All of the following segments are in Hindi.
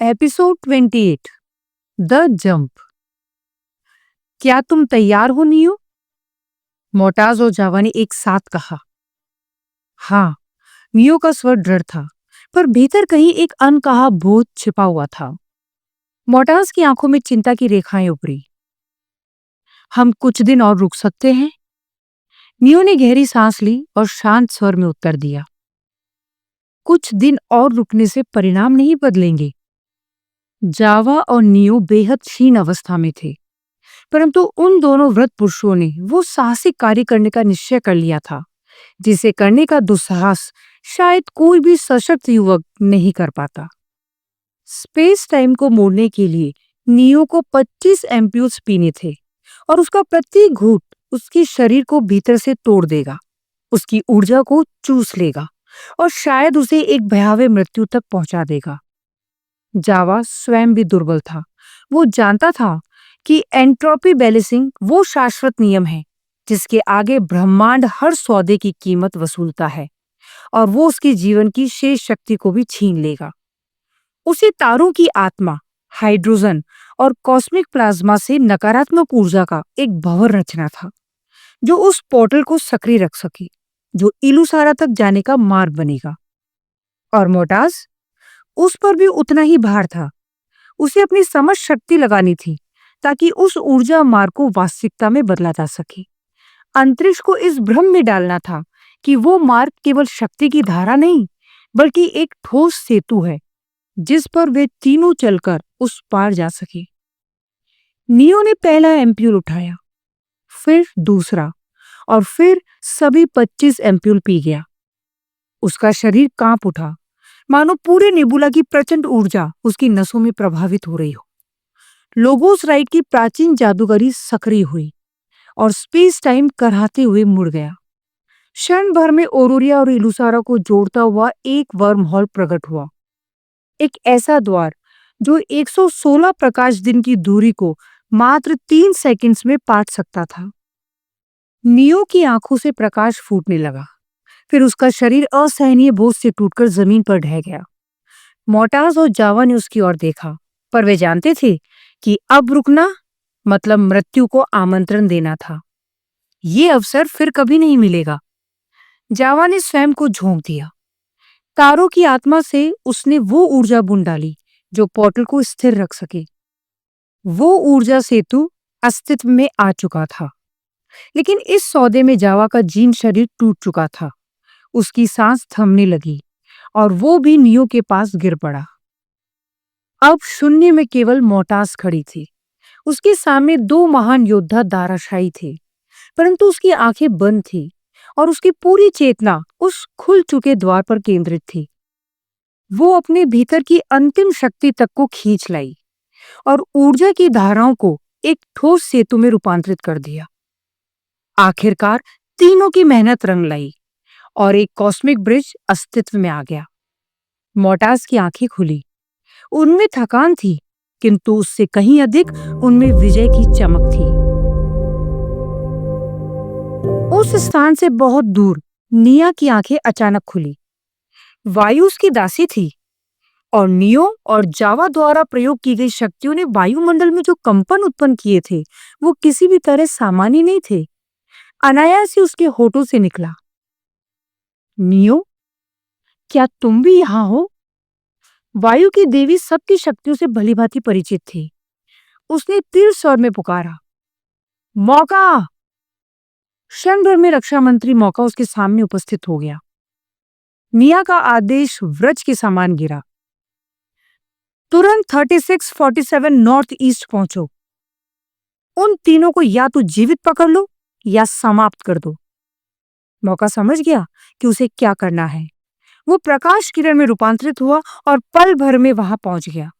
Episode 28 the jump. क्या तुम तैयार हो नियो? मोटाज और जावा ने एक साथ कहा। हाँ। नियो का स्वर दृढ़ था, पर भीतर कहीं एक अनकहा भूत छिपा हुआ था। मोटाज की आंखों में चिंता की रेखाएं उभरी। हम कुछ दिन और रुक सकते हैं? नियो ने गहरी सांस ली और शांत स्वर में उत्तर दिया। कुछ दिन और रुकने से परिणाम नहीं बदलेंगे। जावा और नियो बेहद क्षीण अवस्था में थे, परंतु उन दोनों वृद्ध पुरुषों ने वो साहसिक कार्य करने का निश्चय कर लिया था जिसे करने का दुस्साहस शायद कोई भी सशक्त युवक नहीं कर पाता। स्पेस टाइम को मोड़ने के लिए नियो को 25 एम्प्यूल्स पीने थे और उसका प्रत्येक घूंट उसके शरीर को भीतर से तोड़ देगा, उसकी ऊर्जा को चूस लेगा और शायद उसे एक भयावह मृत्यु तक पहुंचा देगा। जावा स्वयं भी दुर्बल था। वो जानता था कि एंट्रोपी बैलेंसिंग वो शाश्वत नियम है जिसके आगे ब्रह्मांड हर सौदे की कीमत वसूलता है और वो उसके जीवन की शेष शक्ति को भी छीन लेगा। उसे तारों की आत्मा, हाइड्रोजन और कॉस्मिक प्लाज्मा से नकारात्मक ऊर्जा का एक भंवर रचना था जो उस पोर्टल को सक्रिय रख सके, जो इलुसारा तक जाने का मार्ग बनेगा। और मोटास, उस पर भी उतना ही भार था। उसे अपनी समझ शक्ति लगानी थी ताकि उस ऊर्जा मार्ग को वास्तविकता में बदला जा सके। अंतरिक्ष को इस भ्रम में डालना था कि वो मार्ग केवल शक्ति की धारा नहीं, बल्कि एक ठोस सेतु है जिस पर वे तीनों चलकर उस पार जा सके। नियो ने पहला एम्प्यूल उठाया, फिर दूसरा, और फिर सभी 25 एम्प्यूल पी गया। उसका शरीर कांप उठा, मानो पूरे नेबुला की प्रचंड ऊर्जा उसकी नसों में प्रभावित हो रही हो। लोगोस राइट की प्राचीन जादूगरी सक्रिय हुई और स्पेस टाइम कराहते हुए मुड़ गया। क्षण भर में ओरोरिया और इलुसारा को जोड़ता हुआ एक वर्म हॉल प्रकट हुआ, एक ऐसा द्वार जो 116 प्रकाश दिन की दूरी को मात्र 3 सेकंड्स में पाट सकता था। नियो की आंखों से प्रकाश फूटने लगा, फिर उसका शरीर असहनीय बोझ से टूटकर जमीन पर ढह गया। मोटाज और जावा ने उसकी ओर देखा, पर वे जानते थे कि अब रुकना मतलब मृत्यु को आमंत्रण देना था। ये अवसर फिर कभी नहीं मिलेगा। जावा ने स्वयं को झोंक दिया। तारों की आत्मा से उसने वो ऊर्जा बूंद डाली जो पोर्टल को स्थिर रख सके। वो ऊर्जा सेतु अस्तित्व में आ चुका था, लेकिन इस सौदे में जावा का जीर्ण शरीर टूट चुका था। उसकी सांस थमने लगी और वो भी नियो के पास गिर पड़ा। अब शून्य में केवल मोटास खड़ी थी। उसके सामने दो महान योद्धा दाराशाही थे, परंतु उसकी आंखें बंद थी और उसकी पूरी चेतना उस खुल चुके द्वार पर केंद्रित थी। वो अपने भीतर की अंतिम शक्ति तक को खींच लाई और ऊर्जा की धाराओं को एक ठोस सेतु में रूपांतरित कर दिया। आखिरकार तीनों की मेहनत रंग लाई और एक कॉस्मिक ब्रिज अस्तित्व में आ गया। मोटास की आंखें खुली। उनमें थकान थी, किंतु उससे कहीं अधिक उनमें विजय की चमक थी। उस स्थान से बहुत दूर निया की आंखें अचानक खुली। वायु उसकी दासी थी और नियो और जावा द्वारा प्रयोग की गई शक्तियों ने वायुमंडल में जो कंपन उत्पन्न किए थे वो किसी भी तरह सामान्य नहीं थे। अनायास ही उसके होठों से निकला, नियो, क्या तुम भी यहाँ हो? वायु की देवी सबकी शक्तियों से भलीभांति परिचित थी। उसने तीव्र स्वर में पुकारा, मौका। क्षण भर में रक्षा मंत्री मौका उसके सामने उपस्थित हो गया। निया का आदेश वज्र के समान गिरा, तुरंत 3647 नॉर्थ ईस्ट पहुंचो। उन तीनों को या तो जीवित पकड़ लो या समाप्त कर दो। मौका समझ गया कि उसे क्या करना है। वो प्रकाश किरण में रूपांतरित हुआ और पल भर में वहां पहुंच गया।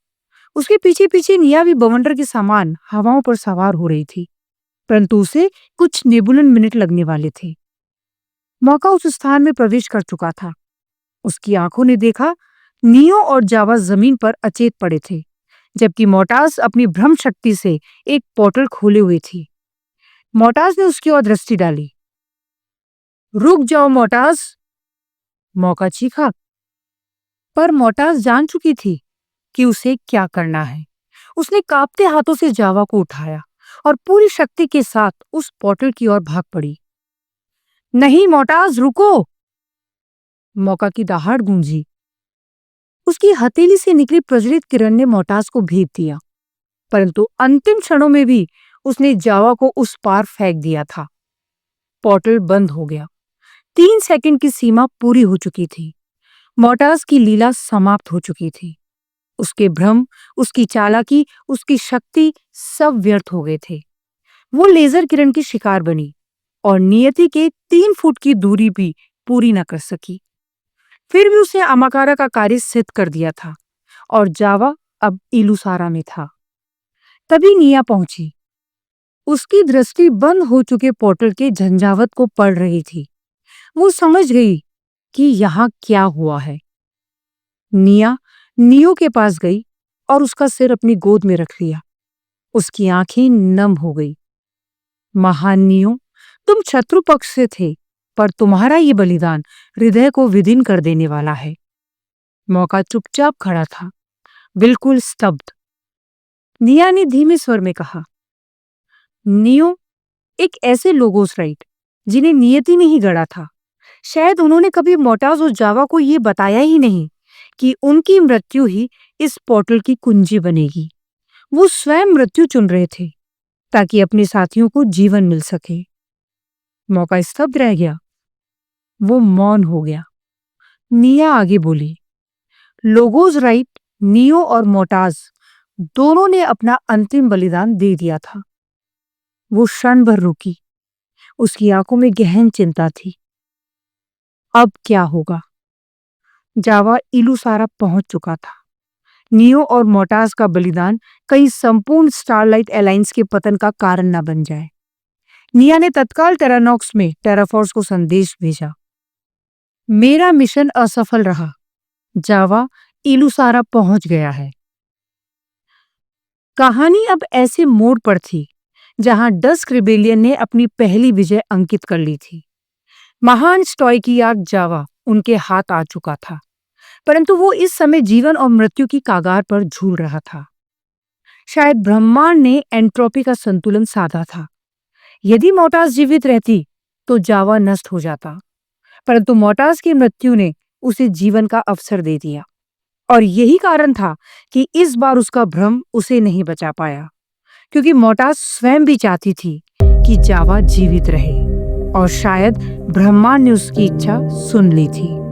उसके पीछे पीछे निया भी बवंडर के समान हवाओं पर सवार हो रही थी, परंतु उसे कुछ नेबुलन मिनट लगने वाले थे। मौका उस स्थान में प्रवेश कर चुका था। उसकी आंखों ने देखा नियो और जावा जमीन पर अचेत पड़े थे, जबकि मोटास अपनी भ्रम शक्ति से एक पोर्टल खोले हुए थी। मोटास ने उसकी ओर दृष्टि डाली। रुक जाओ मोटास, मौका चीखा। पर मोटास जान चुकी थी कि उसे क्या करना है। उसने कांपते हाथों से जावा को उठाया और पूरी शक्ति के साथ उस पोर्टल की ओर भाग पड़ी। नहीं मोटाज, रुको! मौका की दहाड़ गूंजी। उसकी हथेली से निकली प्रज्वलित किरण ने मोटाज को भेद दिया, परंतु अंतिम क्षणों में भी उसने जावा को उस पार फेंक दिया था। पोर्टल बंद हो गया। 3 सेकंड की सीमा पूरी हो चुकी थी। मोटाज की लीला समाप्त हो चुकी थी। उसके भ्रम, उसकी चालाकी, उसकी शक्ति सब व्यर्थ हो गए थे। वो लेजर किरण की शिकार बनी और नियति के 3 फुट की दूरी भी पूरी न कर सकी। फिर भी उसे अमाकारा का कार्य सिद्ध कर दिया था और जावा अब इलुसारा में था। तभी निया पहुंची। उसकी दृष्टि बंद हो चुके पोर्टल के झंझावत को पढ़ रही थी। वो समझ गई कि यहाँ क्या हुआ है। निया नियो के पास गई और उसका सिर अपनी गोद में रख लिया। उसकी आंखें नम हो गई। महान नियो, तुम शत्रु पक्ष से थे, पर तुम्हारा ये बलिदान हृदय को विदीन कर देने वाला है। मौका चुपचाप खड़ा था, बिल्कुल स्तब्ध। निया ने धीमे स्वर में कहा, नियो, एक ऐसे लोगोस राइट जिन्हें नियति ने ही गढ़ा था। शायद उन्होंने कभी मोटाज और जावा को ये बताया ही नहीं कि उनकी मृत्यु ही इस पोर्टल की कुंजी बनेगी। वो स्वयं मृत्यु चुन रहे थे ताकि अपने साथियों को जीवन मिल सके। मौका स्तब्ध रह गया। वो मौन हो गया। निया आगे बोली, लोगोस राइट, नियो और मोटाज दोनों ने अपना अंतिम बलिदान दे दिया था। वो क्षण भर रुकी। उसकी आंखों में गहन चिंता थी। अब क्या होगा? जावा इलुसारा पहुंच चुका था। नियो और मोटाज का बलिदान कहीं संपूर्ण स्टारलाइट अलायंस के पतन का कारण न बन जाए। निया ने तत्काल टेरानॉक्स में टेराफोर्स को संदेश भेजा, मेरा मिशन असफल रहा। जावा इलुसारा पहुंच गया है। कहानी अब ऐसे मोड़ पर थी जहां डस्क रिबेलियन ने अपनी पहली विजय अंकित कर ली थी। महान स्टोइकियार्क जावा उनके हाथ आ चुका था, परंतु वो इस समय जीवन और मृत्यु की कागार पर झूल रहा था। शायद ब्रह्मांड ने एंट्रोपी का संतुलन साधा था। यदि मोटाज जीवित रहती तो जावा नष्ट हो जाता, परंतु मोटाज की मृत्यु ने उसे जीवन का अवसर दे दिया। और यही कारण था कि इस बार उसका भ्रम उसे नहीं बचा पाया, क्योंकि मोटाज स्वयं भी चाहती थी कि जावा जीवित रहे और शायद ब्रह्मांड ने उसकी इच्छा सुन ली थी।